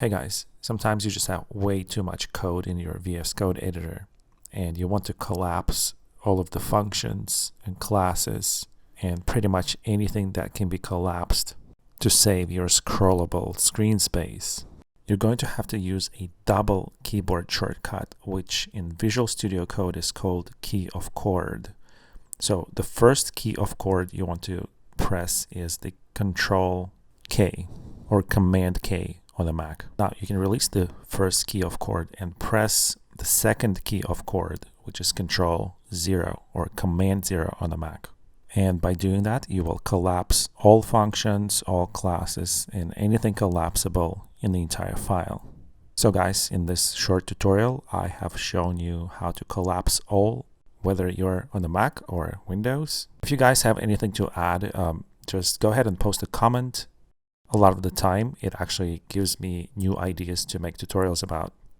Hey guys, sometimes you just have way too much code in your VSCode editor and you want to collapse all of the functions and classes and pretty much anything that can be collapsed to save your scrollable screen space. You're going to have to use a double keyboard shortcut, which in Visual Studio Code is called key of chord. So the first key of chord you want to press is the Control K or Command K on the Mac. Now you can release the first key of chord and press the second key of chord, which is Control 0 or Command 0 on the Mac. And by doing that, you will collapse all functions, all classes, and anything collapsible in the entire file. So guys, in this short tutorial, I have shown you how to collapse all, whether you're on the Mac or Windows. If you guys have anything to add, just go ahead and post a comment. A lot of the time, it actually gives me new ideas to make tutorials about.